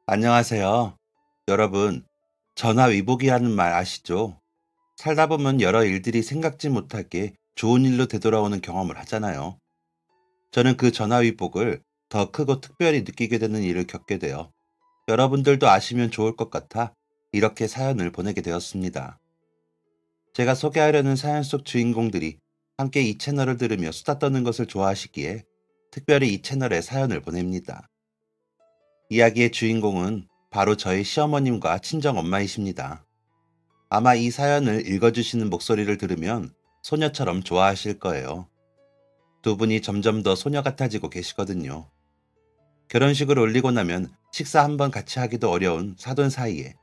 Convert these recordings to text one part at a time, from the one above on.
안녕하세요. 여러분, 전화위복이라는 말 아시죠? 살다 보면 여러 일들이 생각지 못하게 좋은 일로 되돌아오는 경험을 하잖아요. 저는 그 전화위복을 더 크고 특별히 느끼게 되는 일을 겪게 돼요. 여러분들도 아시면 좋을 것 같아 이렇게 사연을 보내게 되었습니다. 제가 소개하려는 사연 속 주인공들이 함께 이 채널을 들으며 수다 떠는 것을 좋아하시기에 특별히 이 채널에 사연을 보냅니다. 이야기의 주인공은 바로 저희 시어머님과 친정엄마이십니다. 아마 이 사연을 읽어주시는 목소리를 들으면 소녀처럼 좋아하실 거예요. 두 분이 점점 더 소녀 같아지고 계시거든요. 결혼식을 올리고 나면 식사 한번 같이 하기도 어려운 사돈 사이에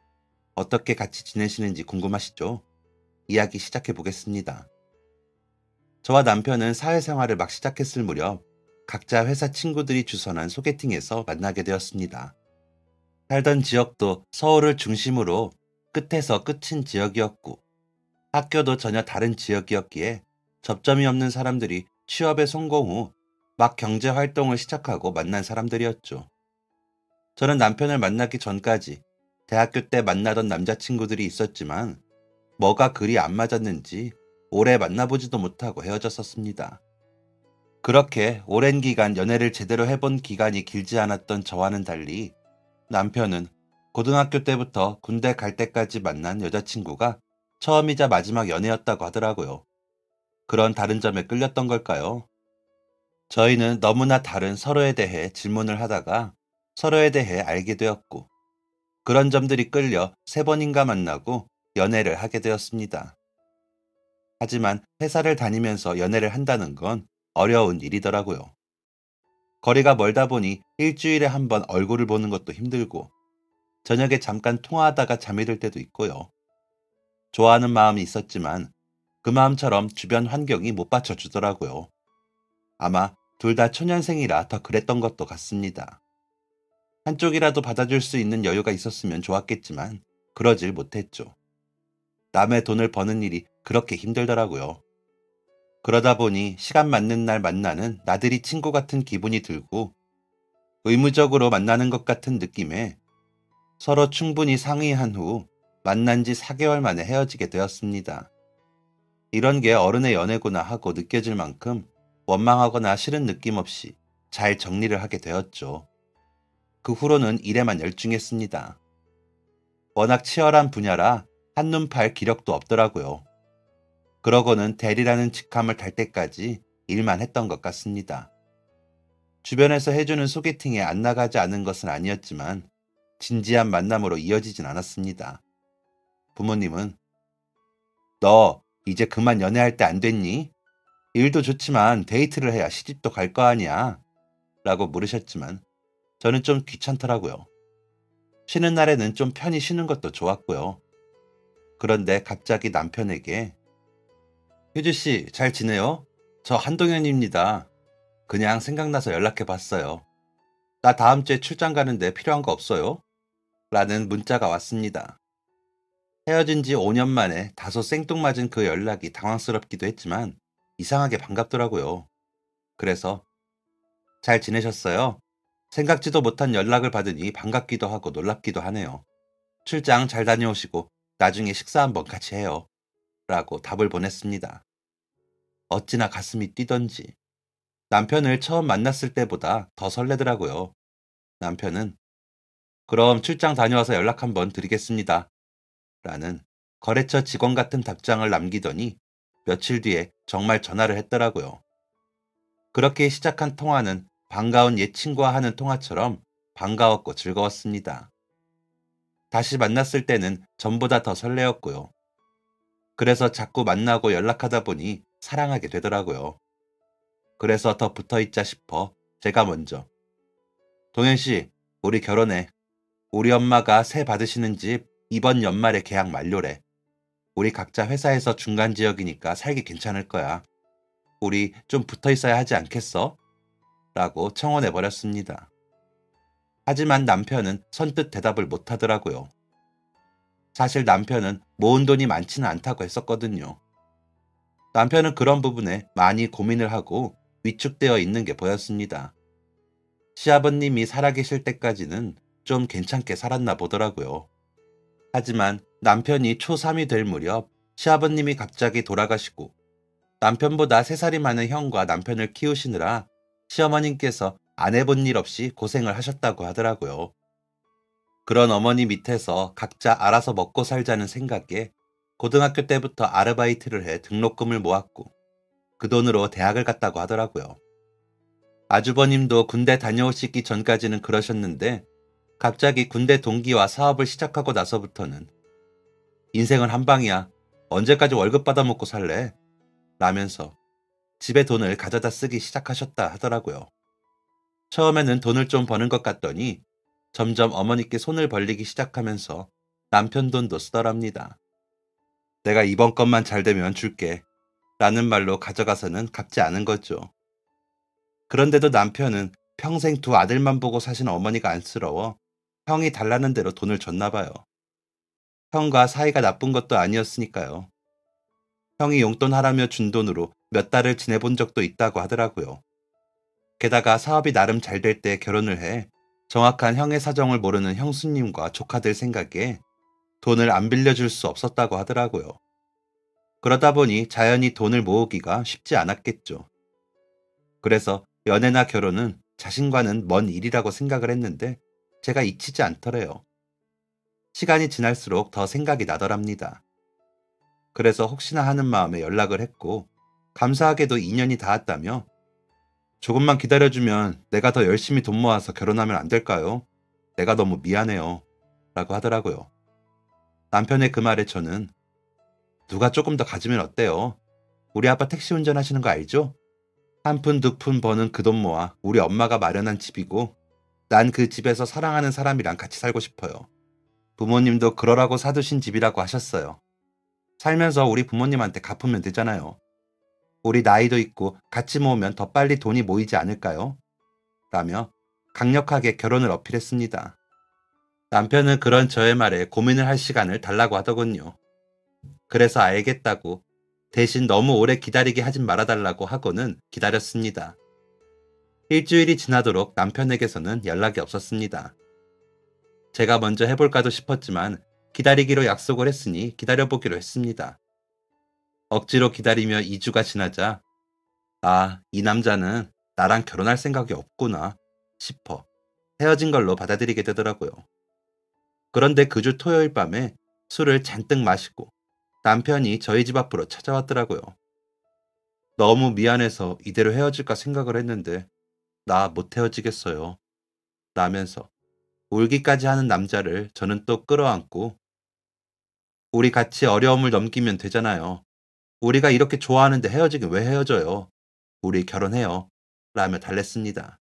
어떻게 같이 지내시는지 궁금하시죠? 이야기 시작해 보겠습니다. 저와 남편은 사회생활을 막 시작했을 무렵 각자 회사 친구들이 주선한 소개팅에서 만나게 되었습니다. 살던 지역도 서울을 중심으로 끝에서 끝인 지역이었고 학교도 전혀 다른 지역이었기에 접점이 없는 사람들이 취업에 성공 후 막 경제 활동을 시작하고 만난 사람들이었죠. 저는 남편을 만나기 전까지 대학교 때 만나던 남자친구들이 있었지만 뭐가 그리 안 맞았는지 오래 만나보지도 못하고 헤어졌었습니다. 그렇게 오랜 기간 연애를 제대로 해본 기간이 길지 않았던 저와는 달리 남편은 고등학교 때부터 군대 갈 때까지 만난 여자친구가 처음이자 마지막 연애였다고 하더라고요. 그런 다른 점에 끌렸던 걸까요? 저희는 너무나 다른 서로에 대해 질문을 하다가 서로에 대해 알게 되었고, 그런 점들이 끌려 세 번인가 만나고 연애를 하게 되었습니다. 하지만 회사를 다니면서 연애를 한다는 건 어려운 일이더라고요. 거리가 멀다 보니 일주일에 한 번 얼굴을 보는 것도 힘들고, 저녁에 잠깐 통화하다가 잠이 들 때도 있고요. 좋아하는 마음이 있었지만 그 마음처럼 주변 환경이 못 받쳐주더라고요. 아마 둘 다 초년생이라 더 그랬던 것도 같습니다. 한쪽이라도 받아줄 수 있는 여유가 있었으면 좋았겠지만 그러질 못했죠. 남의 돈을 버는 일이 그렇게 힘들더라고요. 그러다 보니 시간 맞는 날 만나는 나들이 친구 같은 기분이 들고 의무적으로 만나는 것 같은 느낌에 서로 충분히 상의한 후 만난 지 4개월 만에 헤어지게 되었습니다. 이런 게 어른의 연애구나 하고 느껴질 만큼 원망하거나 싫은 느낌 없이 잘 정리를 하게 되었죠. 그 후로는 일에만 열중했습니다. 워낙 치열한 분야라 한눈 팔 기력도 없더라고요. 그러고는 대리라는 직함을 달 때까지 일만 했던 것 같습니다. 주변에서 해주는 소개팅에 안 나가지 않은 것은 아니었지만 진지한 만남으로 이어지진 않았습니다. 부모님은 너 이제 그만 연애할 때 안 됐니? 일도 좋지만 데이트를 해야 시집도 갈 거 아니야? 라고 물으셨지만 저는 좀 귀찮더라고요. 쉬는 날에는 좀 편히 쉬는 것도 좋았고요. 그런데 갑자기 남편에게 효주 씨 잘 지내요? 저 한동현입니다. 그냥 생각나서 연락해 봤어요. 나 다음 주에 출장 가는데 필요한 거 없어요? 라는 문자가 왔습니다. 헤어진 지 5년 만에 다소 생뚱맞은 그 연락이 당황스럽기도 했지만 이상하게 반갑더라고요. 그래서 잘 지내셨어요? 생각지도 못한 연락을 받으니 반갑기도 하고 놀랍기도 하네요. 출장 잘 다녀오시고 나중에 식사 한번 같이 해요. 라고 답을 보냈습니다. 어찌나 가슴이 뛰던지 남편을 처음 만났을 때보다 더 설레더라고요. 남편은 그럼 출장 다녀와서 연락 한번 드리겠습니다. 라는 거래처 직원 같은 답장을 남기더니 며칠 뒤에 정말 전화를 했더라고요. 그렇게 시작한 통화는 반가운 옛 친구와 하는 통화처럼 반가웠고 즐거웠습니다. 다시 만났을 때는 전보다 더 설레었고요. 그래서 자꾸 만나고 연락하다 보니 사랑하게 되더라고요. 그래서 더 붙어있자 싶어 제가 먼저 동현 씨, 우리 결혼해. 우리 엄마가 세 받으시는 집 이번 연말에 계약 만료래. 우리 각자 회사에서 중간 지역이니까 살기 괜찮을 거야. 우리 좀 붙어 있어야 하지 않겠어? 라고 청혼해 버렸습니다. 하지만 남편은 선뜻 대답을 못 하더라고요. 사실 남편은 모은 돈이 많지는 않다고 했었거든요. 남편은 그런 부분에 많이 고민을 하고 위축되어 있는 게 보였습니다. 시아버님이 살아계실 때까지는 좀 괜찮게 살았나 보더라고요. 하지만 남편이 초3이 될 무렵 시아버님이 갑자기 돌아가시고 남편보다 3살이 많은 형과 남편을 키우시느라 시어머님께서 안 해본 일 없이 고생을 하셨다고 하더라고요. 그런 어머니 밑에서 각자 알아서 먹고 살자는 생각에 고등학교 때부터 아르바이트를 해 등록금을 모았고 그 돈으로 대학을 갔다고 하더라고요. 아주버님도 군대 다녀오시기 전까지는 그러셨는데 갑자기 군대 동기와 사업을 시작하고 나서부터는 인생은 한 방이야. 언제까지 월급 받아먹고 살래? 라면서 집에 돈을 가져다 쓰기 시작하셨다 하더라고요. 처음에는 돈을 좀 버는 것 같더니 점점 어머니께 손을 벌리기 시작하면서 남편 돈도 쓰더랍니다. 내가 이번 것만 잘 되면 줄게. 라는 말로 가져가서는 갚지 않은 거죠. 그런데도 남편은 평생 두 아들만 보고 사신 어머니가 안쓰러워 형이 달라는 대로 돈을 줬나 봐요. 형과 사이가 나쁜 것도 아니었으니까요. 형이 용돈 하라며 준 돈으로 몇 달을 지내본 적도 있다고 하더라고요. 게다가 사업이 나름 잘 될 때 결혼을 해 정확한 형의 사정을 모르는 형수님과 조카들 생각에 돈을 안 빌려줄 수 없었다고 하더라고요. 그러다 보니 자연히 돈을 모으기가 쉽지 않았겠죠. 그래서 연애나 결혼은 자신과는 먼 일이라고 생각을 했는데 제가 잊히지 않더래요. 시간이 지날수록 더 생각이 나더랍니다. 그래서 혹시나 하는 마음에 연락을 했고 감사하게도 인연이 닿았다며 조금만 기다려주면 내가 더 열심히 돈 모아서 결혼하면 안 될까요? 내가 너무 미안해요. 라고 하더라고요. 남편의 그 말에 저는 누가 조금 더 가지면 어때요? 우리 아빠 택시 운전하시는 거 알죠? 한 푼 두 푼 버는 그 돈 모아 우리 엄마가 마련한 집이고 난 그 집에서 사랑하는 사람이랑 같이 살고 싶어요. 부모님도 그러라고 사두신 집이라고 하셨어요. 살면서 우리 부모님한테 갚으면 되잖아요. 우리 나이도 있고 같이 모으면 더 빨리 돈이 모이지 않을까요? 라며 강력하게 결혼을 어필했습니다. 남편은 그런 저의 말에 고민을 할 시간을 달라고 하더군요. 그래서 알겠다고 대신 너무 오래 기다리게 하진 말아달라고 하고는 기다렸습니다. 일주일이 지나도록 남편에게서는 연락이 없었습니다. 제가 먼저 해볼까도 싶었지만 기다리기로 약속을 했으니 기다려보기로 했습니다. 억지로 기다리며 2주가 지나자 이 남자는 나랑 결혼할 생각이 없구나 싶어 헤어진 걸로 받아들이게 되더라고요. 그런데 그 주 토요일 밤에 술을 잔뜩 마시고 남편이 저희 집 앞으로 찾아왔더라고요. 너무 미안해서 이대로 헤어질까 생각을 했는데 나 못 헤어지겠어요. 라면서 울기까지 하는 남자를 저는 또 끌어안고 우리 같이 어려움을 넘기면 되잖아요. 우리가 이렇게 좋아하는데 헤어지긴 왜 헤어져요? 우리 결혼해요. 라며 달랬습니다.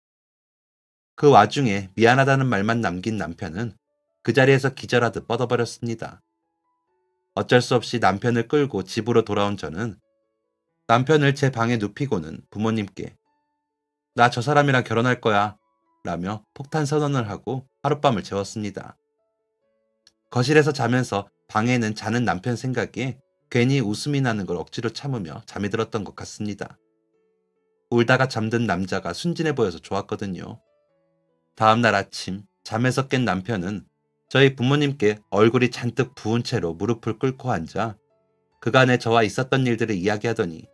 그 와중에 미안하다는 말만 남긴 남편은 그 자리에서 기절하듯 뻗어버렸습니다. 어쩔 수 없이 남편을 끌고 집으로 돌아온 저는 남편을 제 방에 눕히고는 부모님께 나 저 사람이랑 결혼할 거야 라며 폭탄 선언을 하고 하룻밤을 재웠습니다. 거실에서 자면서 방에는 자는 남편 생각에 괜히 웃음이 나는 걸 억지로 참으며 잠이 들었던 것 같습니다. 울다가 잠든 남자가 순진해 보여서 좋았거든요. 다음날 아침 잠에서 깬 남편은 저희 부모님께 얼굴이 잔뜩 부은 채로 무릎을 꿇고 앉아 그간에 저와 있었던 일들을 이야기하더니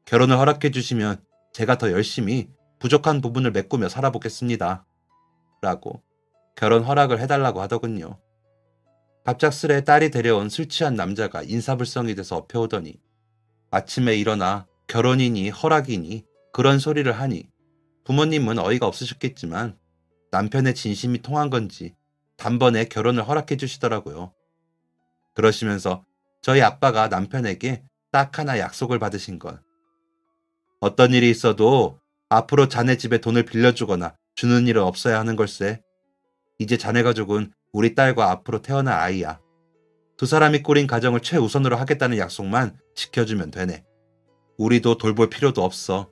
결혼을 허락해 주시면 제가 더 열심히 부족한 부분을 메꾸며 살아보겠습니다. 라고 결혼 허락을 해달라고 하더군요. 갑작스레 딸이 데려온 술 취한 남자가 인사불성이 돼서 엎혀오더니 아침에 일어나 결혼이니 허락이니 그런 소리를 하니 부모님은 어이가 없으셨겠지만 남편의 진심이 통한 건지 단번에 결혼을 허락해 주시더라고요. 그러시면서 저희 아빠가 남편에게 딱 하나 약속을 받으신 건 어떤 일이 있어도 앞으로 자네 집에 돈을 빌려주거나 주는 일은 없어야 하는 걸세. 이제 자네 가족은 우리 딸과 앞으로 태어날 아이야. 두 사람이 꾸린 가정을 최우선으로 하겠다는 약속만 지켜주면 되네. 우리도 돌볼 필요도 없어.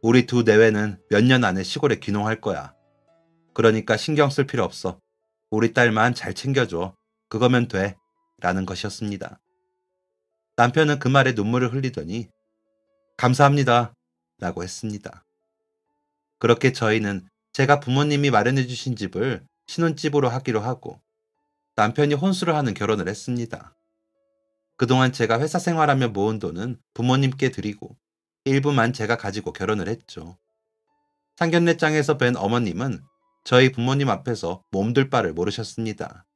우리 두 내외는 몇 년 안에 시골에 귀농할 거야. 그러니까 신경 쓸 필요 없어. 우리 딸만 잘 챙겨줘. 그거면 돼. 라는 것이었습니다. 남편은 그 말에 눈물을 흘리더니 감사합니다. 라고 했습니다. 그렇게 저희는 제가 부모님이 마련해 주신 집을 신혼집으로 하기로 하고 남편이 혼수를 하는 결혼을 했습니다. 그동안 제가 회사 생활하며 모은 돈은 부모님께 드리고 일부만 제가 가지고 결혼을 했죠. 상견례장에서 뵌 어머님은 저희 부모님 앞에서 몸둘 바를 모르셨습니다.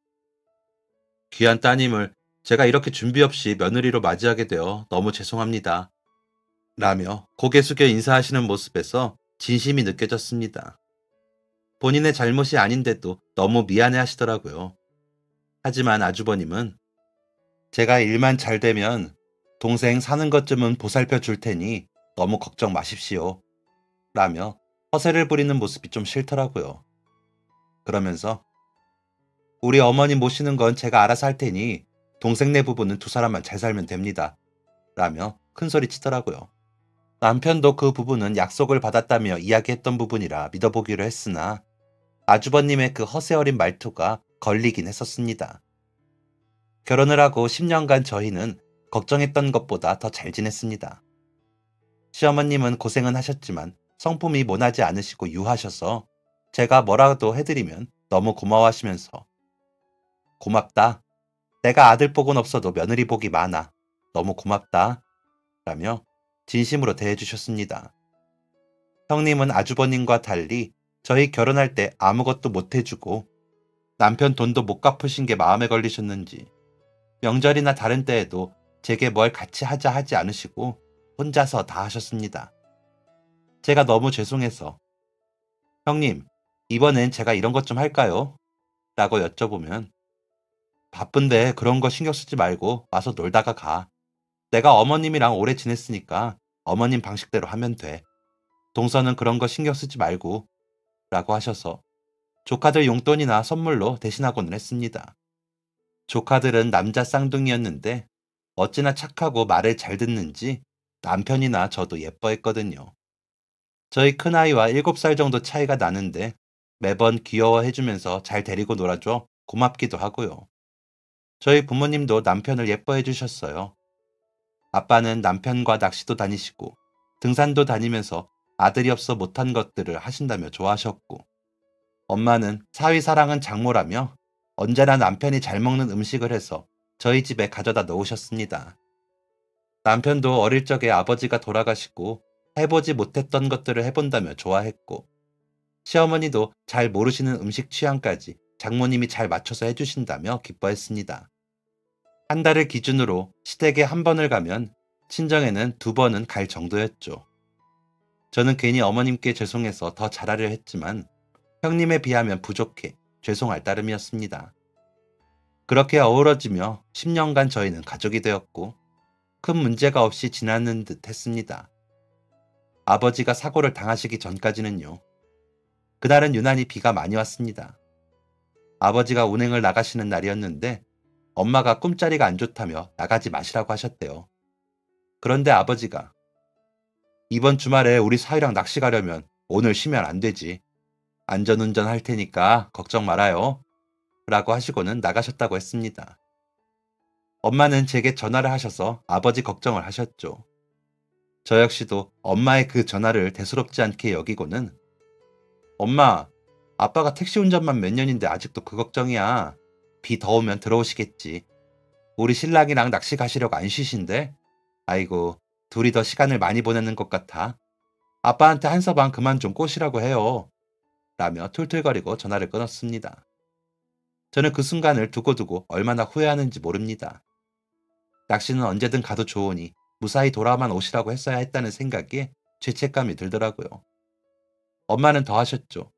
귀한 따님을 제가 이렇게 준비 없이 며느리로 맞이하게 되어 너무 죄송합니다. 라며 고개 숙여 인사하시는 모습에서 진심이 느껴졌습니다. 본인의 잘못이 아닌데도 너무 미안해 하시더라고요. 하지만 아주버님은 제가 일만 잘 되면 동생 사는 것쯤은 보살펴 줄 테니 너무 걱정 마십시오. 라며 허세를 부리는 모습이 좀 싫더라고요. 그러면서 우리 어머니 모시는 건 제가 알아서 할 테니 동생네 부부는 두 사람만 잘 살면 됩니다. 라며 큰소리 치더라고요. 남편도 그 부분은 약속을 받았다며 이야기했던 부분이라 믿어보기로 했으나 아주버님의 그 허세 어린 말투가 걸리긴 했었습니다. 결혼을 하고 10년간 저희는 걱정했던 것보다 더 잘 지냈습니다. 시어머님은 고생은 하셨지만 성품이 모나지 않으시고 유하셔서 제가 뭐라도 해드리면 너무 고마워하시면서 고맙다. 내가 아들 복은 없어도 며느리 복이 많아. 너무 고맙다. 라며 진심으로 대해주셨습니다. 형님은 아주버님과 달리 저희 결혼할 때 아무것도 못 해주고 남편 돈도 못 갚으신 게 마음에 걸리셨는지 명절이나 다른 때에도 제게 뭘 같이 하자 하지 않으시고 혼자서 다 하셨습니다. 제가 너무 죄송해서 형님, 이번엔 제가 이런 것 좀 할까요? 라고 여쭤보면 바쁜데 그런 거 신경 쓰지 말고 와서 놀다가 가. 내가 어머님이랑 오래 지냈으니까 어머님 방식대로 하면 돼. 동서는 그런 거 신경 쓰지 말고 라고 하셔서 조카들 용돈이나 선물로 대신하고는 했습니다. 조카들은 남자 쌍둥이였는데 어찌나 착하고 말을 잘 듣는지 남편이나 저도 예뻐했거든요. 저희 큰아이와 7살 정도 차이가 나는데 매번 귀여워해주면서 잘 데리고 놀아줘 고맙기도 하고요. 저희 부모님도 남편을 예뻐해 주셨어요. 아빠는 남편과 낚시도 다니시고 등산도 다니면서 아들이 없어 못한 것들을 하신다며 좋아하셨고 엄마는 사위 사랑은 장모라며 언제나 남편이 잘 먹는 음식을 해서 저희 집에 가져다 놓으셨습니다. 남편도 어릴 적에 아버지가 돌아가시고 해보지 못했던 것들을 해본다며 좋아했고 시어머니도 잘 모르시는 음식 취향까지 장모님이 잘 맞춰서 해주신다며 기뻐했습니다. 한 달을 기준으로 시댁에 한 번을 가면 친정에는 2번은 갈 정도였죠. 저는 괜히 어머님께 죄송해서 더 잘하려 했지만 형님에 비하면 부족해 죄송할 따름이었습니다. 그렇게 어우러지며 10년간 저희는 가족이 되었고 큰 문제가 없이 지나는 듯 했습니다. 아버지가 사고를 당하시기 전까지는요. 그날은 유난히 비가 많이 왔습니다. 아버지가 운행을 나가시는 날이었는데 엄마가 꿈자리가 안 좋다며 나가지 마시라고 하셨대요. 그런데 아버지가 이번 주말에 우리 사위랑 낚시 가려면 오늘 쉬면 안 되지. 안전운전 할 테니까 걱정 말아요. 라고 하시고는 나가셨다고 했습니다. 엄마는 제게 전화를 하셔서 아버지 걱정을 하셨죠. 저 역시도 엄마의 그 전화를 대수롭지 않게 여기고는 엄마, 아빠가 택시 운전만 몇 년인데 아직도 그 걱정이야. 비 더 오면 들어오시겠지. 우리 신랑이랑 낚시 가시려고 안 쉬신데? 아이고, 둘이 더 시간을 많이 보내는 것 같아. 아빠한테 한 서방 그만 좀 꼬시라고 해요. 라며 툴툴거리고 전화를 끊었습니다. 저는 그 순간을 두고두고 얼마나 후회하는지 모릅니다. 낚시는 언제든 가도 좋으니 무사히 돌아만 오시라고 했어야 했다는 생각에 죄책감이 들더라고요. 엄마는 더 하셨죠.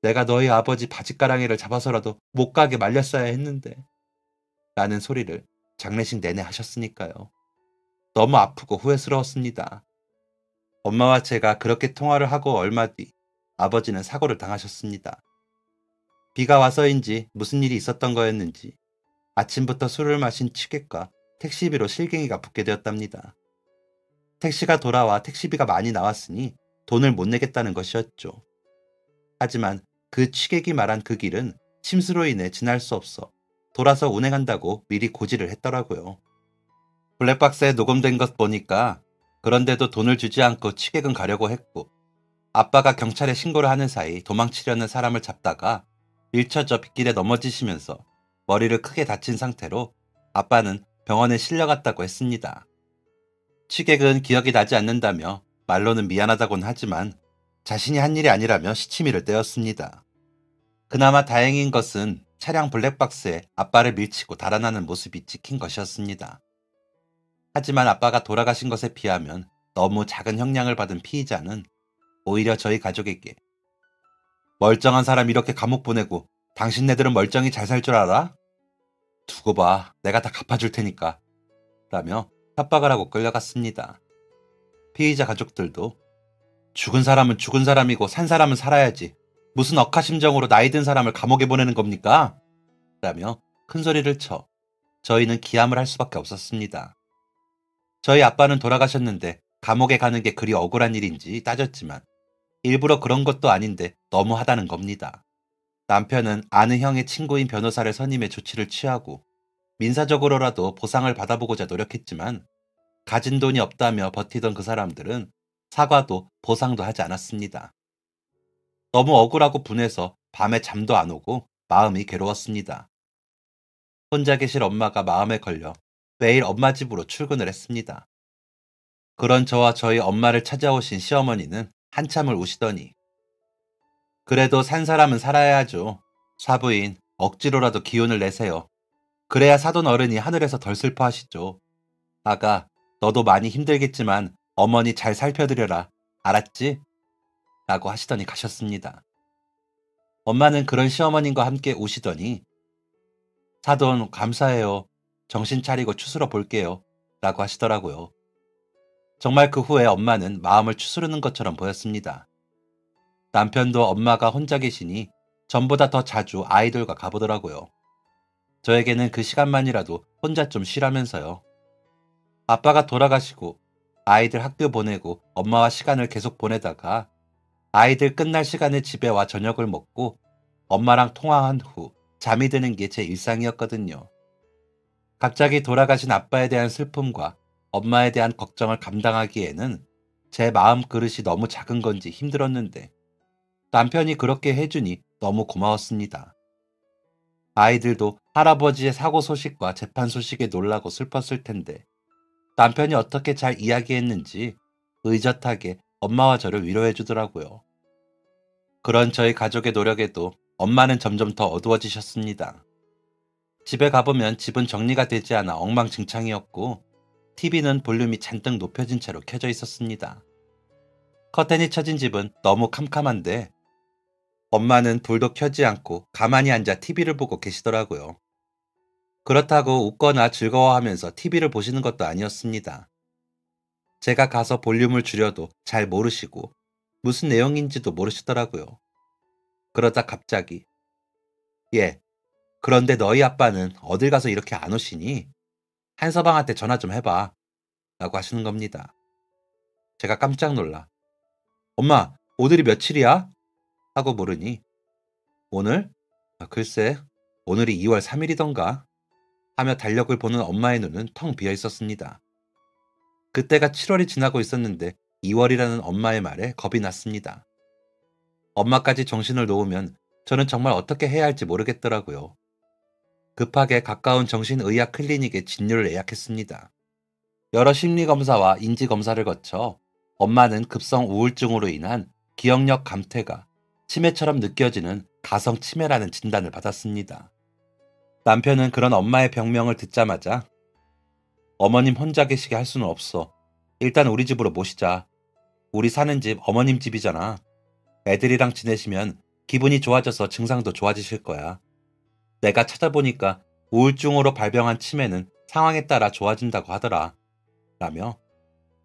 내가 너희 아버지 바짓가랑이를 잡아서라도 못 가게 말렸어야 했는데 라는 소리를 장례식 내내 하셨으니까요. 너무 아프고 후회스러웠습니다. 엄마와 제가 그렇게 통화를 하고 얼마 뒤 아버지는 사고를 당하셨습니다. 비가 와서인지 무슨 일이 있었던 거였는지 아침부터 술을 마신 취객과 택시비로 실갱이가 붙게 되었답니다. 택시가 돌아와 택시비가 많이 나왔으니 돈을 못 내겠다는 것이었죠. 하지만 그 취객이 말한 그 길은 침수로 인해 지날 수 없어 돌아서 운행한다고 미리 고지를 했더라고요. 블랙박스에 녹음된 것 보니까 그런데도 돈을 주지 않고 취객은 가려고 했고 아빠가 경찰에 신고를 하는 사이 도망치려는 사람을 잡다가 밀쳐져 빗길에 넘어지시면서 머리를 크게 다친 상태로 아빠는 병원에 실려갔다고 했습니다. 취객은 기억이 나지 않는다며 말로는 미안하다곤 하지만 자신이 한 일이 아니라며 시치미를 떼었습니다. 그나마 다행인 것은 차량 블랙박스에 아빠를 밀치고 달아나는 모습이 찍힌 것이었습니다. 하지만 아빠가 돌아가신 것에 비하면 너무 작은 형량을 받은 피의자는 오히려 저희 가족에게 멀쩡한 사람 이렇게 감옥 보내고 당신네들은 멀쩡히 잘 살 줄 알아? 두고 봐. 내가 다 갚아줄 테니까. 라며 협박을 하고 끌려갔습니다. 피의자 가족들도 죽은 사람은 죽은 사람이고 산 사람은 살아야지. 무슨 억하심정으로 나이 든 사람을 감옥에 보내는 겁니까? 라며 큰 소리를 쳐 저희는 기함을 할 수밖에 없었습니다. 저희 아빠는 돌아가셨는데 감옥에 가는 게 그리 억울한 일인지 따졌지만 일부러 그런 것도 아닌데 너무하다는 겁니다. 남편은 아는 형의 친구인 변호사를 선임해 조치를 취하고 민사적으로라도 보상을 받아보고자 노력했지만 가진 돈이 없다며 버티던 그 사람들은 사과도 보상도 하지 않았습니다. 너무 억울하고 분해서 밤에 잠도 안 오고 마음이 괴로웠습니다. 혼자 계실 엄마가 마음에 걸려 매일 엄마 집으로 출근을 했습니다. 그런 저와 저희 엄마를 찾아오신 시어머니는 한참을 우시더니 그래도 산 사람은 살아야 하죠. 사부인 억지로라도 기운을 내세요. 그래야 사돈 어른이 하늘에서 덜 슬퍼하시죠. 아가, 너도 많이 힘들겠지만 어머니 잘 살펴드려라. 알았지? 라고 하시더니 가셨습니다. 엄마는 그런 시어머님과 함께 우시더니 사돈 감사해요. 정신 차리고 추스러 볼게요. 라고 하시더라고요. 정말 그 후에 엄마는 마음을 추스르는 것처럼 보였습니다. 남편도 엄마가 혼자 계시니 전보다 더 자주 아이들과 가보더라고요. 저에게는 그 시간만이라도 혼자 좀 쉬라면서요. 아빠가 돌아가시고 아이들 학교 보내고 엄마와 시간을 계속 보내다가 아이들 끝날 시간에 집에 와 저녁을 먹고 엄마랑 통화한 후 잠이 드는 게 제 일상이었거든요. 갑자기 돌아가신 아빠에 대한 슬픔과 엄마에 대한 걱정을 감당하기에는 제 마음 그릇이 너무 작은 건지 힘들었는데 남편이 그렇게 해주니 너무 고마웠습니다. 아이들도 할아버지의 사고 소식과 재판 소식에 놀라고 슬펐을 텐데 남편이 어떻게 잘 이야기했는지 의젓하게 엄마와 저를 위로해 주더라고요. 그런 저희 가족의 노력에도 엄마는 점점 더 어두워지셨습니다. 집에 가보면 집은 정리가 되지 않아 엉망진창이었고 TV는 볼륨이 잔뜩 높여진 채로 켜져 있었습니다. 커튼이 쳐진 집은 너무 캄캄한데 엄마는 불도 켜지 않고 가만히 앉아 TV를 보고 계시더라고요. 그렇다고 웃거나 즐거워하면서 TV를 보시는 것도 아니었습니다. 제가 가서 볼륨을 줄여도 잘 모르시고 무슨 내용인지도 모르시더라고요. 그러다 갑자기 예, 그런데 너희 아빠는 어딜 가서 이렇게 안 오시니? 한서방한테 전화 좀 해봐 라고 하시는 겁니다. 제가 깜짝 놀라 엄마, 오늘이 며칠이야? 하고 물으니 오늘? 글쎄, 오늘이 2월 3일이던가? 하며 달력을 보는 엄마의 눈은 텅 비어 있었습니다. 그때가 7월이 지나고 있었는데 2월이라는 엄마의 말에 겁이 났습니다. 엄마까지 정신을 놓으면 저는 정말 어떻게 해야 할지 모르겠더라고요. 급하게 가까운 정신의학 클리닉에 진료를 예약했습니다. 여러 심리검사와 인지검사를 거쳐 엄마는 급성 우울증으로 인한 기억력 감퇴가 치매처럼 느껴지는 가성 치매라는 진단을 받았습니다. 남편은 그런 엄마의 병명을 듣자마자 어머님 혼자 계시게 할 수는 없어. 일단 우리 집으로 모시자. 우리 사는 집 어머님 집이잖아. 애들이랑 지내시면 기분이 좋아져서 증상도 좋아지실 거야. 내가 찾아보니까 우울증으로 발병한 치매는 상황에 따라 좋아진다고 하더라. 라며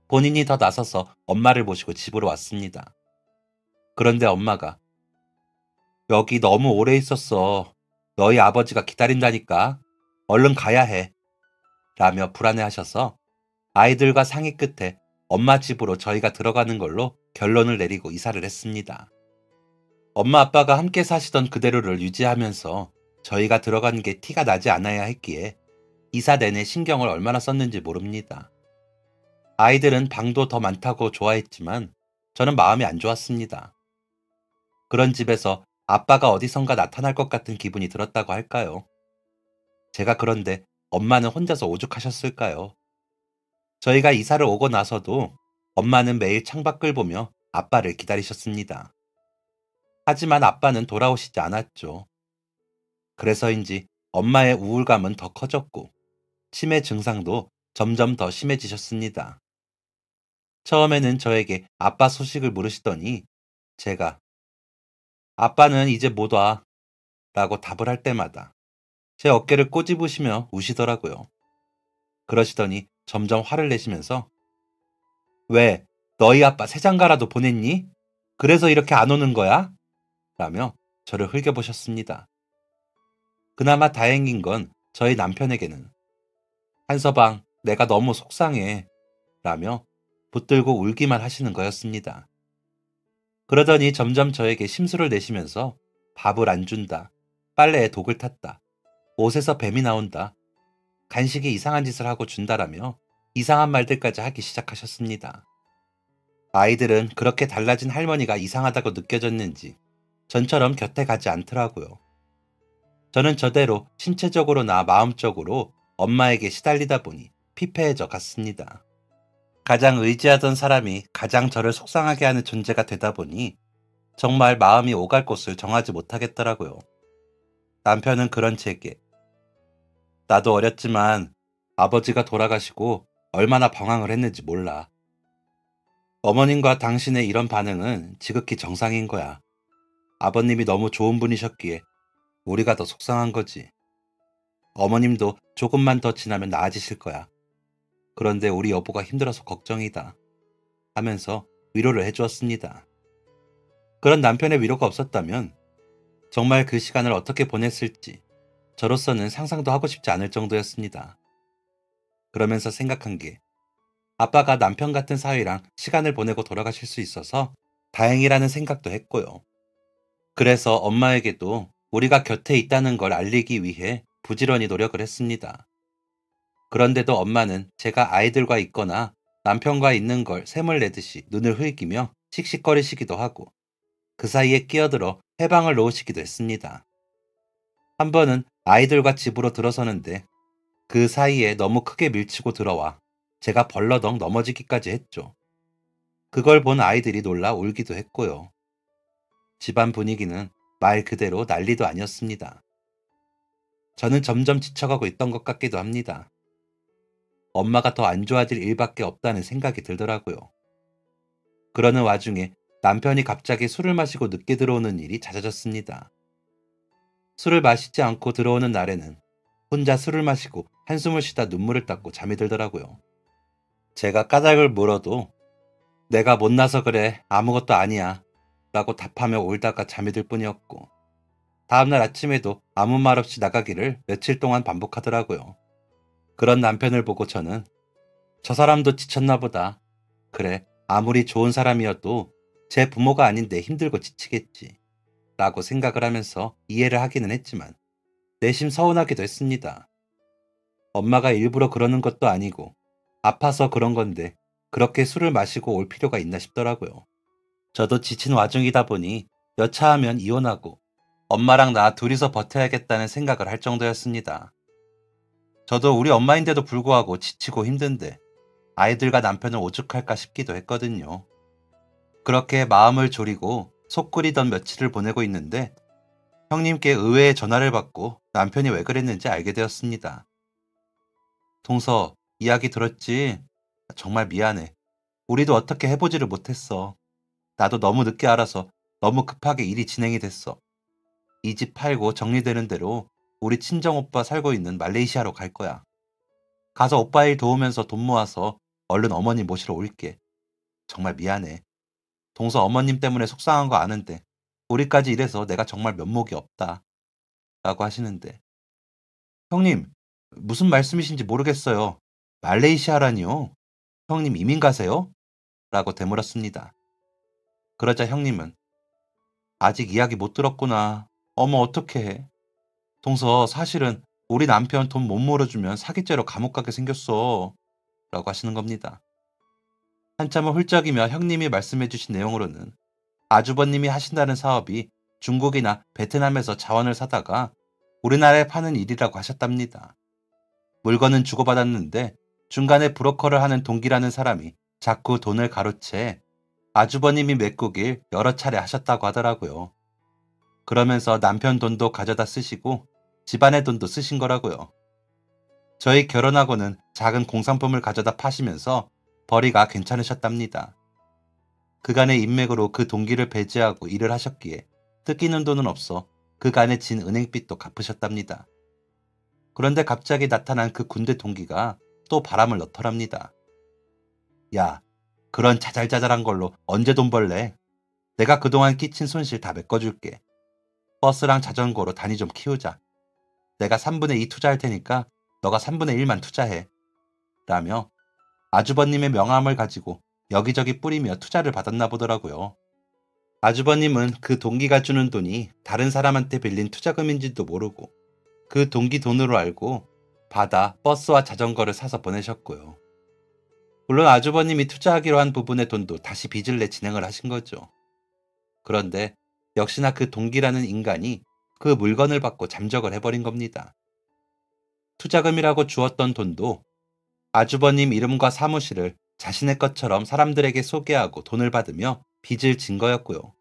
본인이 더 나서서 엄마를 모시고 집으로 왔습니다. 그런데 엄마가 여기 너무 오래 있었어. 너희 아버지가 기다린다니까. 얼른 가야 해. 라며 불안해하셔서 아이들과 상의 끝에 엄마 집으로 저희가 들어가는 걸로 결론을 내리고 이사를 했습니다. 엄마 아빠가 함께 사시던 그대로를 유지하면서 저희가 들어간 게 티가 나지 않아야 했기에 이사 내내 신경을 얼마나 썼는지 모릅니다. 아이들은 방도 더 많다고 좋아했지만 저는 마음이 안 좋았습니다. 그런 집에서 아빠가 어디선가 나타날 것 같은 기분이 들었다고 할까요? 제가 그런데 엄마는 혼자서 오죽하셨을까요? 저희가 이사를 오고 나서도 엄마는 매일 창밖을 보며 아빠를 기다리셨습니다. 하지만 아빠는 돌아오시지 않았죠. 그래서인지 엄마의 우울감은 더 커졌고 치매 증상도 점점 더 심해지셨습니다. 처음에는 저에게 아빠 소식을 물으시더니 제가 아빠는 이제 못 와 라고 답을 할 때마다 제 어깨를 꼬집으시며 우시더라고요. 그러시더니 점점 화를 내시면서 왜 너희 아빠 새장가라도 보냈니? 그래서 이렇게 안 오는 거야? 라며 저를 흘겨보셨습니다. 그나마 다행인 건 저희 남편에게는 한서방 내가 너무 속상해 라며 붙들고 울기만 하시는 거였습니다. 그러더니 점점 저에게 심술을 내시면서 밥을 안 준다, 빨래에 독을 탔다, 옷에서 뱀이 나온다, 간식에 이상한 짓을 하고 준다라며 이상한 말들까지 하기 시작하셨습니다. 아이들은 그렇게 달라진 할머니가 이상하다고 느껴졌는지 전처럼 곁에 가지 않더라고요. 저는 저대로 신체적으로나 마음적으로 엄마에게 시달리다 보니 피폐해져 갔습니다. 가장 의지하던 사람이 가장 저를 속상하게 하는 존재가 되다 보니 정말 마음이 오갈 곳을 정하지 못하겠더라고요. 남편은 그런 제게 나도 어렸지만 아버지가 돌아가시고 얼마나 방황을 했는지 몰라. 어머님과 당신의 이런 반응은 지극히 정상인 거야. 아버님이 너무 좋은 분이셨기에 우리가 더 속상한 거지. 어머님도 조금만 더 지나면 나아지실 거야. 그런데 우리 여보가 힘들어서 걱정이다. 하면서 위로를 해주었습니다. 그런 남편의 위로가 없었다면 정말 그 시간을 어떻게 보냈을지 저로서는 상상도 하고 싶지 않을 정도였습니다. 그러면서 생각한 게 아빠가 남편 같은 사위랑 시간을 보내고 돌아가실 수 있어서 다행이라는 생각도 했고요. 그래서 엄마에게도 우리가 곁에 있다는 걸 알리기 위해 부지런히 노력을 했습니다. 그런데도 엄마는 제가 아이들과 있거나 남편과 있는 걸 샘을 내듯이 눈을 흘기며 씩씩거리시기도 하고 그 사이에 끼어들어 해방을 놓으시기도 했습니다. 한 번은 아이들과 집으로 들어서는데 그 사이에 너무 크게 밀치고 들어와 제가 벌러덩 넘어지기까지 했죠. 그걸 본 아이들이 놀라 울기도 했고요. 집안 분위기는 말 그대로 난리도 아니었습니다. 저는 점점 지쳐가고 있던 것 같기도 합니다. 엄마가 더 안 좋아질 일밖에 없다는 생각이 들더라고요. 그러는 와중에 남편이 갑자기 술을 마시고 늦게 들어오는 일이 잦아졌습니다. 술을 마시지 않고 들어오는 날에는 혼자 술을 마시고 한숨을 쉬다 눈물을 닦고 잠이 들더라고요. 제가 까닭을 물어도 내가 못나서 그래 아무것도 아니야 라고 답하며 울다가 잠이 들 뿐이었고 다음날 아침에도 아무 말 없이 나가기를 며칠 동안 반복하더라고요. 그런 남편을 보고 저는 저 사람도 지쳤나 보다. 그래 아무리 좋은 사람이어도 제 부모가 아닌데 힘들고 지치겠지 라고 생각을 하면서 이해를 하기는 했지만 내심 서운하기도 했습니다. 엄마가 일부러 그러는 것도 아니고 아파서 그런 건데 그렇게 술을 마시고 올 필요가 있나 싶더라고요. 저도 지친 와중이다 보니 여차하면 이혼하고 엄마랑 나 둘이서 버텨야겠다는 생각을 할 정도였습니다. 저도 우리 엄마인데도 불구하고 지치고 힘든데 아이들과 남편을 오죽할까 싶기도 했거든요. 그렇게 마음을 졸이고 속 끓이던 며칠을 보내고 있는데 형님께 의외의 전화를 받고 남편이 왜 그랬는지 알게 되었습니다. 동서, 이야기 들었지? 정말 미안해. 우리도 어떻게 해보지를 못했어. 나도 너무 늦게 알아서 너무 급하게 일이 진행이 됐어. 이 집 팔고 정리되는 대로 우리 친정오빠 살고 있는 말레이시아로 갈 거야. 가서 오빠 일 도우면서 돈 모아서 얼른 어머님 모시러 올게. 정말 미안해. 동서 어머님 때문에 속상한 거 아는데 우리까지 이래서 내가 정말 면목이 없다. 라고 하시는데 형님, 무슨 말씀이신지 모르겠어요. 말레이시아라니요? 형님 이민 가세요? 라고 되물었습니다. 그러자 형님은 아직 이야기 못 들었구나. 어머 어떡해. 동서 사실은 우리 남편 돈 못 물어주면 사기죄로 감옥 가게 생겼어. 라고 하시는 겁니다. 한참을 훌쩍이며 형님이 말씀해 주신 내용으로는 아주버님이 하신다는 사업이 중국이나 베트남에서 자원을 사다가 우리나라에 파는 일이라고 하셨답니다. 물건은 주고받았는데 중간에 브로커를 하는 동기라는 사람이 자꾸 돈을 가로채 아주버님이 메꾸길 여러 차례 하셨다고 하더라고요. 그러면서 남편 돈도 가져다 쓰시고 집안의 돈도 쓰신 거라고요. 저희 결혼하고는 작은 공산품을 가져다 파시면서 벌이가 괜찮으셨답니다. 그간의 인맥으로 그 동기를 배제하고 일을 하셨기에 뜯기는 돈은 없어 그간의 진 은행빚도 갚으셨답니다. 그런데 갑자기 나타난 그 군대 동기가 또 바람을 넣더랍니다. 야, 그런 자잘자잘한 걸로 언제 돈 벌래? 내가 그동안 끼친 손실 다 메꿔줄게. 버스랑 자전거로 단위 좀 키우자. 내가 3분의 2 투자할 테니까 너가 3분의 1만 투자해. 라며 아주버님의 명함을 가지고 여기저기 뿌리며 투자를 받았나 보더라고요. 아주버님은 그 동기가 주는 돈이 다른 사람한테 빌린 투자금인지도 모르고 그 동기 돈으로 알고 받아 버스와 자전거를 사서 보내셨고요. 물론 아주버님이 투자하기로 한 부분의 돈도 다시 빚을 내 진행을 하신 거죠. 그런데 역시나 그 동기라는 인간이 그 물건을 받고 잠적을 해버린 겁니다. 투자금이라고 주었던 돈도 아주버님 이름과 사무실을 자신의 것처럼 사람들에게 소개하고 돈을 받으며 빚을 진 거였고요.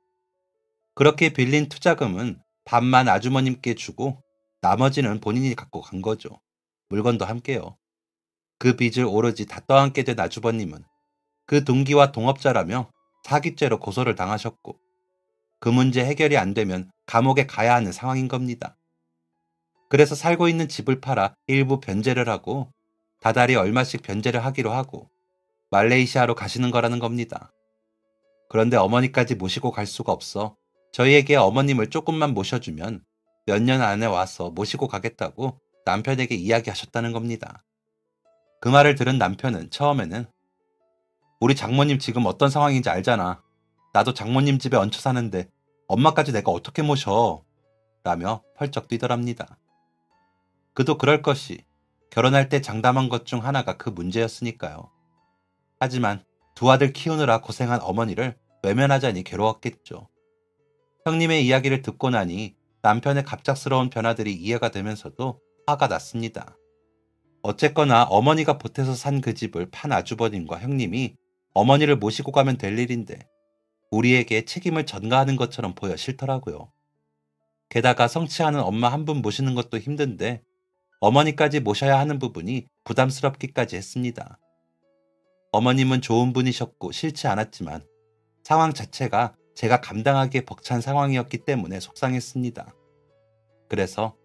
그렇게 빌린 투자금은 반만 아주머님께 주고 나머지는 본인이 갖고 간 거죠. 물건도 함께요. 그 빚을 오로지 다 떠안게 된 아주버님은 그 동기와 동업자라며 사기죄로 고소를 당하셨고 그 문제 해결이 안 되면 감옥에 가야 하는 상황인 겁니다. 그래서 살고 있는 집을 팔아 일부 변제를 하고 다달이 얼마씩 변제를 하기로 하고 말레이시아로 가시는 거라는 겁니다. 그런데 어머니까지 모시고 갈 수가 없어 저희에게 어머님을 조금만 모셔주면 몇 년 안에 와서 모시고 가겠다고 남편에게 이야기하셨다는 겁니다. 그 말을 들은 남편은 처음에는 우리 장모님 지금 어떤 상황인지 알잖아. 나도 장모님 집에 얹혀 사는데 엄마까지 내가 어떻게 모셔? 라며 펄쩍 뛰더랍니다. 그도 그럴 것이 결혼할 때 장담한 것 중 하나가 그 문제였으니까요. 하지만 두 아들 키우느라 고생한 어머니를 외면하자니 괴로웠겠죠. 형님의 이야기를 듣고 나니 남편의 갑작스러운 변화들이 이해가 되면서도 화가 났습니다. 어쨌거나 어머니가 보태서 산 그 집을 판 아주버님과 형님이 어머니를 모시고 가면 될 일인데 우리에게 책임을 전가하는 것처럼 보여 싫더라고요. 게다가 성취하는 엄마 한 분 모시는 것도 힘든데 어머니까지 모셔야 하는 부분이 부담스럽기까지 했습니다. 어머님은 좋은 분이셨고 싫지 않았지만 상황 자체가 제가 감당하기에 벅찬 상황이었기 때문에 속상했습니다. 그래서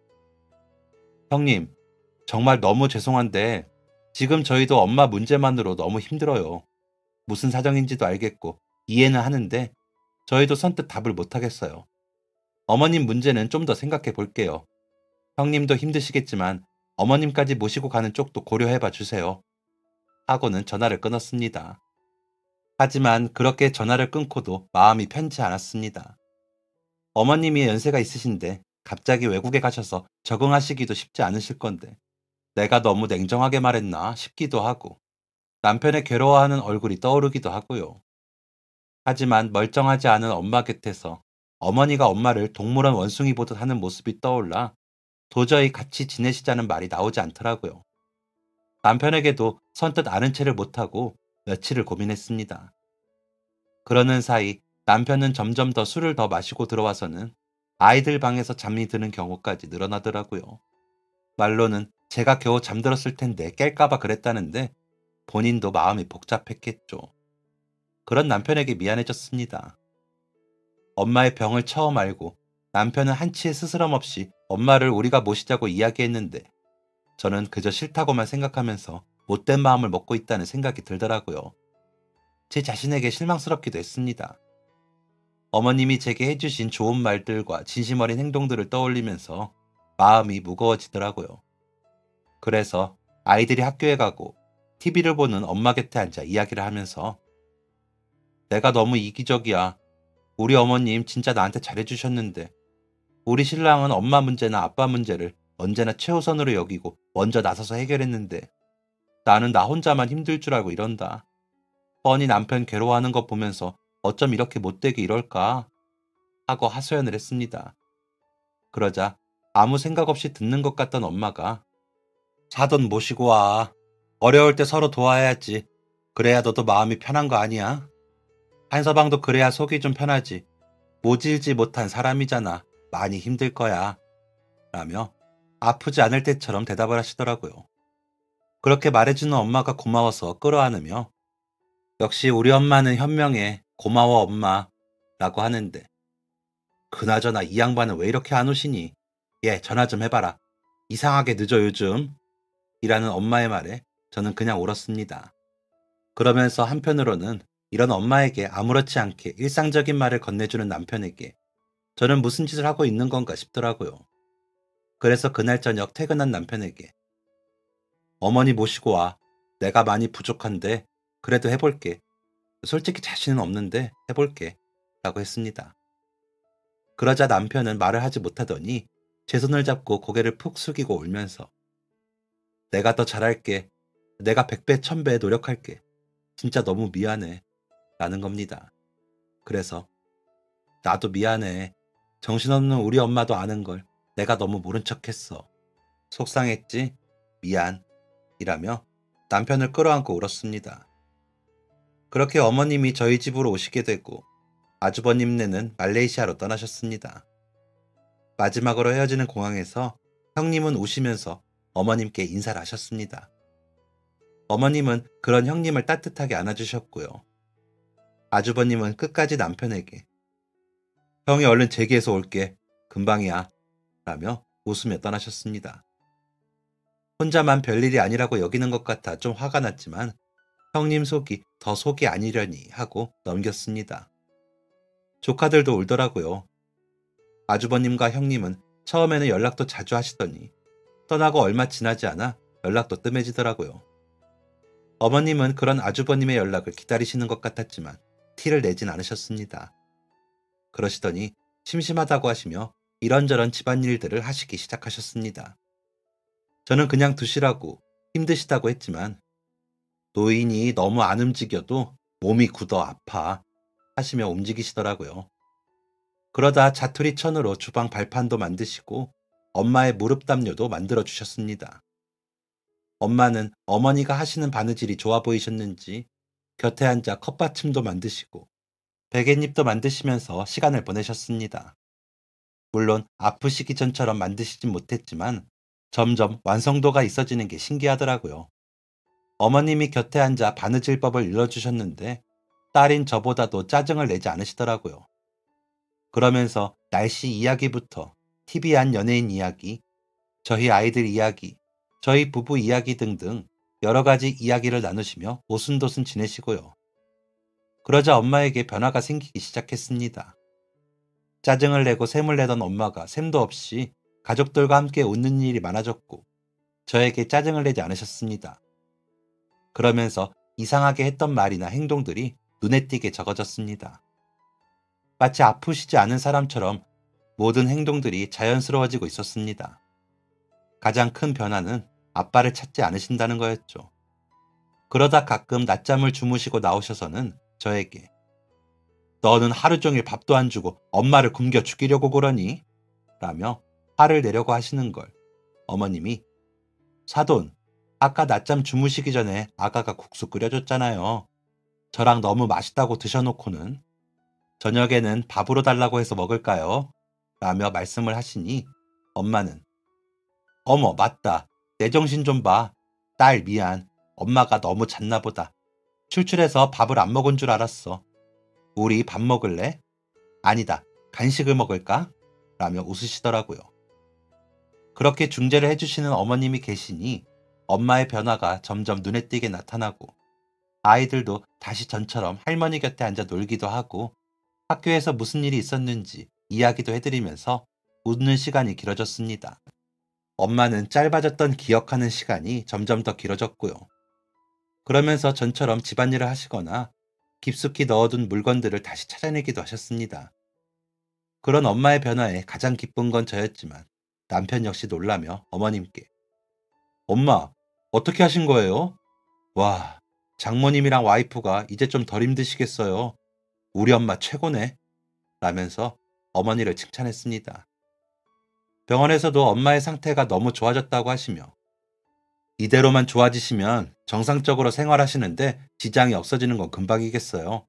형님, 정말 너무 죄송한데 지금 저희도 엄마 문제만으로 너무 힘들어요. 무슨 사정인지도 알겠고 이해는 하는데 저희도 선뜻 답을 못하겠어요. 어머님 문제는 좀 더 생각해 볼게요. 형님도 힘드시겠지만 어머님까지 모시고 가는 쪽도 고려해봐 주세요. 하고는 전화를 끊었습니다. 하지만 그렇게 전화를 끊고도 마음이 편치 않았습니다. 어머님이 연세가 있으신데 갑자기 외국에 가셔서 적응하시기도 쉽지 않으실 건데 내가 너무 냉정하게 말했나 싶기도 하고 남편의 괴로워하는 얼굴이 떠오르기도 하고요. 하지만 멀쩡하지 않은 엄마 곁에서 어머니가 엄마를 동물원 원숭이 보듯 하는 모습이 떠올라 도저히 같이 지내시자는 말이 나오지 않더라고요. 남편에게도 선뜻 아는 체를 못하고 며칠을 고민했습니다. 그러는 사이 남편은 점점 더 술을 더 마시고 들어와서는 아이들 방에서 잠이 드는 경우까지 늘어나더라고요. 말로는 제가 겨우 잠들었을 텐데 깰까봐 그랬다는데 본인도 마음이 복잡했겠죠. 그런 남편에게 미안해졌습니다. 엄마의 병을 처음 알고 남편은 한치의 스스럼 없이 엄마를 우리가 모시자고 이야기했는데 저는 그저 싫다고만 생각하면서 못된 마음을 먹고 있다는 생각이 들더라고요. 제 자신에게 실망스럽기도 했습니다. 어머님이 제게 해주신 좋은 말들과 진심 어린 행동들을 떠올리면서 마음이 무거워지더라고요. 그래서 아이들이 학교에 가고 TV를 보는 엄마 곁에 앉아 이야기를 하면서 내가 너무 이기적이야. 우리 어머님 진짜 나한테 잘해주셨는데 우리 신랑은 엄마 문제나 아빠 문제를 언제나 최우선으로 여기고 먼저 나서서 해결했는데 나는 나 혼자만 힘들 줄 알고 이런다. 뻔히 남편 괴로워하는 것 보면서 어쩜 이렇게 못되게 이럴까? 하고 하소연을 했습니다. 그러자 아무 생각 없이 듣는 것 같던 엄마가 사돈 모시고 와. 어려울 때 서로 도와야지. 그래야 너도 마음이 편한 거 아니야? 한서방도 그래야 속이 좀 편하지. 모질지 못한 사람이잖아. 많이 힘들 거야. 라며 아프지 않을 때처럼 대답을 하시더라고요. 그렇게 말해주는 엄마가 고마워서 끌어안으며 역시 우리 엄마는 현명해. 고마워 엄마. 라고 하는데 그나저나 이 양반은 왜 이렇게 안 오시니? 얘 전화 좀 해봐라. 이상하게 늦어 요즘. 이라는 엄마의 말에 저는 그냥 울었습니다. 그러면서 한편으로는 이런 엄마에게 아무렇지 않게 일상적인 말을 건네주는 남편에게 저는 무슨 짓을 하고 있는 건가 싶더라고요. 그래서 그날 저녁 퇴근한 남편에게 어머니 모시고 와. 내가 많이 부족한데 그래도 해볼게. 솔직히 자신은 없는데 해볼게. 라고 했습니다. 그러자 남편은 말을 하지 못하더니 제 손을 잡고 고개를 푹 숙이고 울면서 내가 더 잘할게. 내가 100배, 1000배 노력할게. 진짜 너무 미안해. 라는 겁니다. 그래서 나도 미안해. 정신없는 우리 엄마도 아는 걸 내가 너무 모른 척했어. 속상했지? 미안. 이라며 남편을 끌어안고 울었습니다. 그렇게 어머님이 저희 집으로 오시게 되고 아주버님네는 말레이시아로 떠나셨습니다. 마지막으로 헤어지는 공항에서 형님은 우시면서 어머님께 인사를 하셨습니다. 어머님은 그런 형님을 따뜻하게 안아주셨고요. 아주버님은 끝까지 남편에게 형이 얼른 제기해서 올게. 금방이야. 라며 웃으며 떠나셨습니다. 혼자만 별일이 아니라고 여기는 것 같아 좀 화가 났지만 형님 속이 더 속이 아니려니 하고 넘겼습니다. 조카들도 울더라고요. 아주버님과 형님은 처음에는 연락도 자주 하시더니 떠나고 얼마 지나지 않아 연락도 뜸해지더라고요. 어머님은 그런 아주버님의 연락을 기다리시는 것 같았지만 티를 내진 않으셨습니다. 그러시더니 심심하다고 하시며 이런저런 집안일들을 하시기 시작하셨습니다. 저는 그냥 두시라고 힘드시다고 했지만 노인이 너무 안 움직여도 몸이 굳어 아파 하시며 움직이시더라고요. 그러다 자투리 천으로 주방 발판도 만드시고 엄마의 무릎 담요도 만들어 주셨습니다. 엄마는 어머니가 하시는 바느질이 좋아 보이셨는지 곁에 앉아 컵받침도 만드시고 베갯잎도 만드시면서 시간을 보내셨습니다. 물론 아프시기 전처럼 만드시진 못했지만 점점 완성도가 있어지는 게 신기하더라고요. 어머님이 곁에 앉아 바느질법을 일러주셨는데 딸인 저보다도 짜증을 내지 않으시더라고요. 그러면서 날씨 이야기부터 TV 안 연예인 이야기, 저희 아이들 이야기, 저희 부부 이야기 등등 여러 가지 이야기를 나누시며 오순도순 지내시고요. 그러자 엄마에게 변화가 생기기 시작했습니다. 짜증을 내고 샘을 내던 엄마가 샘도 없이 가족들과 함께 웃는 일이 많아졌고 저에게 짜증을 내지 않으셨습니다. 그러면서 이상하게 했던 말이나 행동들이 눈에 띄게 적어졌습니다. 마치 아프시지 않은 사람처럼 모든 행동들이 자연스러워지고 있었습니다. 가장 큰 변화는 아빠를 찾지 않으신다는 거였죠. 그러다 가끔 낮잠을 주무시고 나오셔서는 저에게 너는 하루 종일 밥도 안 주고 엄마를 굶겨 죽이려고 그러니? 라며 화를 내려고 하시는 걸 어머님이 사돈, 아까 낮잠 주무시기 전에 아가가 국수 끓여줬잖아요. 저랑 너무 맛있다고 드셔놓고는 저녁에는 밥으로 달라고 해서 먹을까요? 라며 말씀을 하시니 엄마는 어머 맞다. 내 정신 좀 봐. 딸 미안. 엄마가 너무 잤나 보다. 출출해서 밥을 안 먹은 줄 알았어. 우리 밥 먹을래? 아니다. 간식을 먹을까? 라며 웃으시더라고요. 그렇게 중재를 해주시는 어머님이 계시니 엄마의 변화가 점점 눈에 띄게 나타나고 아이들도 다시 전처럼 할머니 곁에 앉아 놀기도 하고 학교에서 무슨 일이 있었는지 이야기도 해드리면서 웃는 시간이 길어졌습니다. 엄마는 짧아졌던 기억하는 시간이 점점 더 길어졌고요. 그러면서 전처럼 집안일을 하시거나 깊숙이 넣어둔 물건들을 다시 찾아내기도 하셨습니다. 그런 엄마의 변화에 가장 기쁜 건 저였지만 남편 역시 놀라며 어머님께 엄마, 어떻게 하신 거예요? 와, 장모님이랑 와이프가 이제 좀 덜 힘드시겠어요. 우리 엄마 최고네. 라면서 어머니를 칭찬했습니다. 병원에서도 엄마의 상태가 너무 좋아졌다고 하시며 이대로만 좋아지시면 정상적으로 생활하시는데 지장이 없어지는 건 금방이겠어요.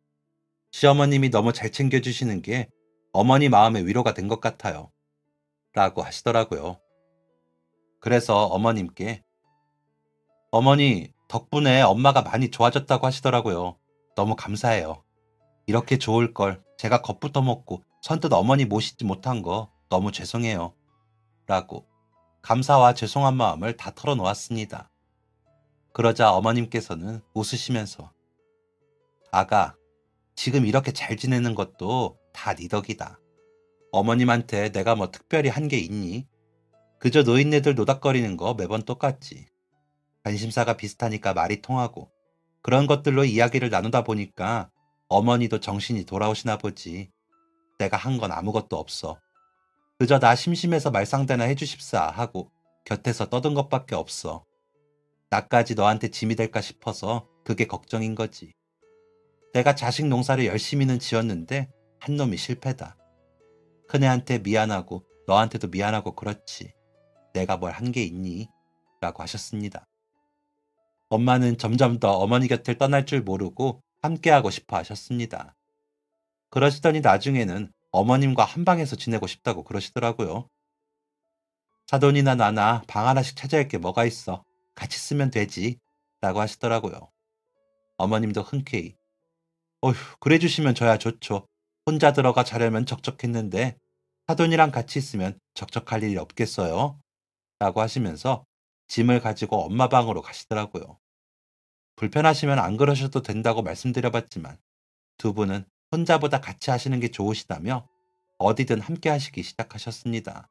시어머님이 너무 잘 챙겨주시는 게 어머니 마음의 위로가 된 것 같아요. 라고 하시더라고요. 그래서 어머님께 어머니 덕분에 엄마가 많이 좋아졌다고 하시더라고요. 너무 감사해요. 이렇게 좋을 걸 제가 겁부터 먹고 선뜻 어머니 모시지 못한 거 너무 죄송해요. 라고 감사와 죄송한 마음을 다 털어놓았습니다. 그러자 어머님께서는 웃으시면서 아가, 지금 이렇게 잘 지내는 것도 다 네 덕이다. 어머님한테 내가 뭐 특별히 한 게 있니? 그저 노인네들 노닥거리는 거 매번 똑같지. 관심사가 비슷하니까 말이 통하고 그런 것들로 이야기를 나누다 보니까 어머니도 정신이 돌아오시나 보지. 내가 한 건 아무것도 없어. 그저 나 심심해서 말상대나 해주십사 하고 곁에서 떠든 것밖에 없어. 나까지 너한테 짐이 될까 싶어서 그게 걱정인 거지. 내가 자식 농사를 열심히는 지었는데 한 놈이 실패다. 큰애한테 미안하고 너한테도 미안하고 그렇지. 내가 뭘 한 게 있니? 라고 하셨습니다. 엄마는 점점 더 어머니 곁을 떠날 줄 모르고 함께하고 싶어 하셨습니다. 그러시더니 나중에는 어머님과 한 방에서 지내고 싶다고 그러시더라고요. 사돈이나 나나 방 하나씩 차지할 게 뭐가 있어. 같이 쓰면 되지. 라고 하시더라고요. 어머님도 흔쾌히 어휴, 그래 주시면 저야 좋죠. 혼자 들어가 자려면 적적했는데 사돈이랑 같이 있으면 적적할 일이 없겠어요. 라고 하시면서 짐을 가지고 엄마 방으로 가시더라고요. 불편하시면 안 그러셔도 된다고 말씀드려봤지만 두 분은 혼자보다 같이 하시는 게 좋으시다며 어디든 함께 하시기 시작하셨습니다.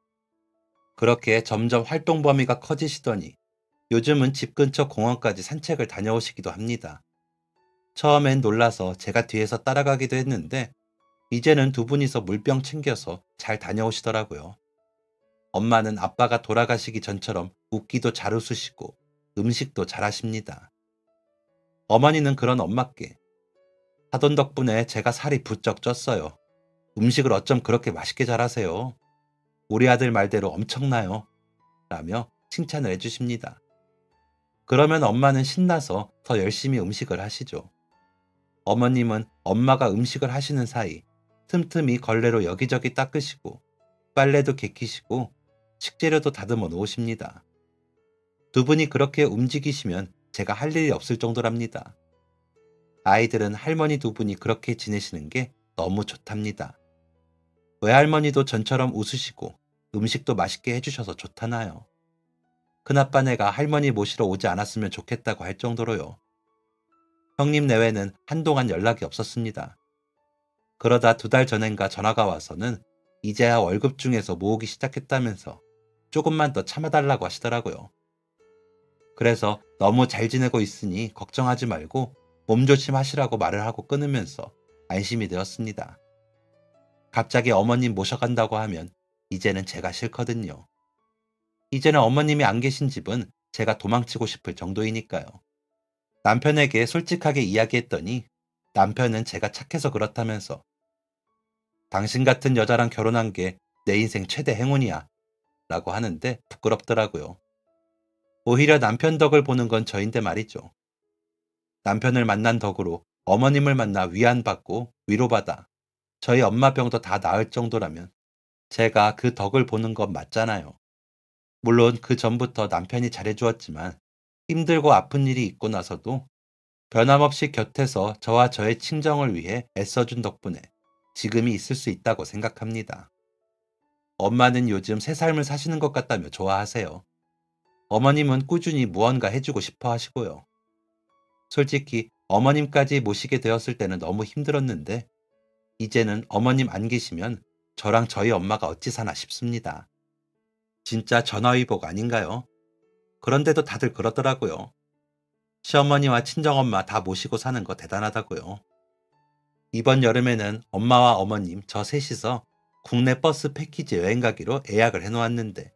그렇게 점점 활동 범위가 커지시더니 요즘은 집 근처 공원까지 산책을 다녀오시기도 합니다. 처음엔 놀라서 제가 뒤에서 따라가기도 했는데 이제는 두 분이서 물병 챙겨서 잘 다녀오시더라고요. 엄마는 아빠가 돌아가시기 전처럼 웃기도 잘 웃으시고 음식도 잘 하십니다. 어머니는 그런 엄마께 사돈 덕분에 제가 살이 부쩍 쪘어요. 음식을 어쩜 그렇게 맛있게 잘하세요. 우리 아들 말대로 엄청나요. 라며 칭찬을 해주십니다. 그러면 엄마는 신나서 더 열심히 음식을 하시죠. 어머님은 엄마가 음식을 하시는 사이 틈틈이 걸레로 여기저기 닦으시고 빨래도 개키시고 식재료도 다듬어 놓으십니다. 두 분이 그렇게 움직이시면 제가 할 일이 없을 정도랍니다. 아이들은 할머니 두 분이 그렇게 지내시는 게 너무 좋답니다. 외할머니도 전처럼 웃으시고 음식도 맛있게 해주셔서 좋다나요. 큰아빠네가 할머니 모시러 오지 않았으면 좋겠다고 할 정도로요. 형님 내외는 한동안 연락이 없었습니다. 그러다 2달 전엔가 전화가 와서는 이제야 월급 중에서 모으기 시작했다면서 조금만 더 참아달라고 하시더라고요. 그래서 너무 잘 지내고 있으니 걱정하지 말고 몸조심 하시라고 말을 하고 끊으면서 안심이 되었습니다. 갑자기 어머님 모셔간다고 하면 이제는 제가 싫거든요. 이제는 어머님이 안 계신 집은 제가 도망치고 싶을 정도이니까요. 남편에게 솔직하게 이야기했더니 남편은 제가 착해서 그렇다면서 당신 같은 여자랑 결혼한 게 내 인생 최대 행운이야 라고 하는데 부끄럽더라고요. 오히려 남편 덕을 보는 건 저인데 말이죠. 남편을 만난 덕으로 어머님을 만나 위안받고 위로받아 저희 엄마 병도 다 나을 정도라면 제가 그 덕을 보는 건 맞잖아요. 물론 그 전부터 남편이 잘해주었지만 힘들고 아픈 일이 있고 나서도 변함없이 곁에서 저와 저의 친정을 위해 애써준 덕분에 지금이 있을 수 있다고 생각합니다. 엄마는 요즘 새 삶을 사시는 것 같다며 좋아하세요. 어머님은 꾸준히 무언가 해주고 싶어 하시고요. 솔직히 어머님까지 모시게 되었을 때는 너무 힘들었는데 이제는 어머님 안 계시면 저랑 저희 엄마가 어찌 사나 싶습니다. 진짜 전화위복 아닌가요? 그런데도 다들 그러더라고요. 시어머니와 친정엄마 다 모시고 사는 거 대단하다고요. 이번 여름에는 엄마와 어머님 저 셋이서 국내 버스 패키지 여행 가기로 예약을 해놓았는데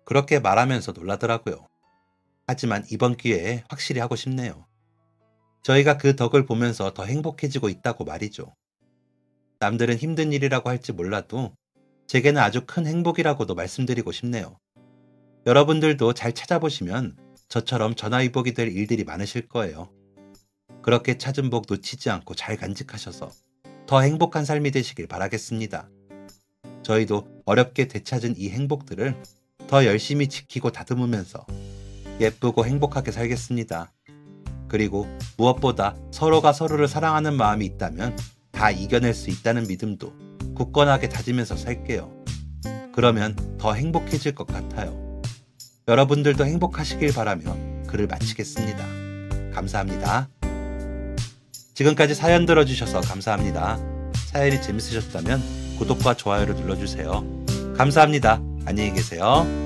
그렇게 말하면서 놀라더라고요. 하지만 이번 기회에 확실히 하고 싶네요. 저희가 그 덕을 보면서 더 행복해지고 있다고 말이죠. 남들은 힘든 일이라고 할지 몰라도 제게는 아주 큰 행복이라고도 말씀드리고 싶네요. 여러분들도 잘 찾아보시면 저처럼 전화위복이 될 일들이 많으실 거예요. 그렇게 찾은 복 놓치지 않고 잘 간직하셔서 더 행복한 삶이 되시길 바라겠습니다. 저희도 어렵게 되찾은 이 행복들을 더 열심히 지키고 다듬으면서 예쁘고 행복하게 살겠습니다. 그리고 무엇보다 서로가 서로를 사랑하는 마음이 있다면 다 이겨낼 수 있다는 믿음도 굳건하게 다지면서 살게요. 그러면 더 행복해질 것 같아요. 여러분들도 행복하시길 바라며 글을 마치겠습니다. 감사합니다. 지금까지 사연 들어주셔서 감사합니다. 사연이 재밌으셨다면 구독과 좋아요를 눌러주세요. 감사합니다. 안녕히 계세요.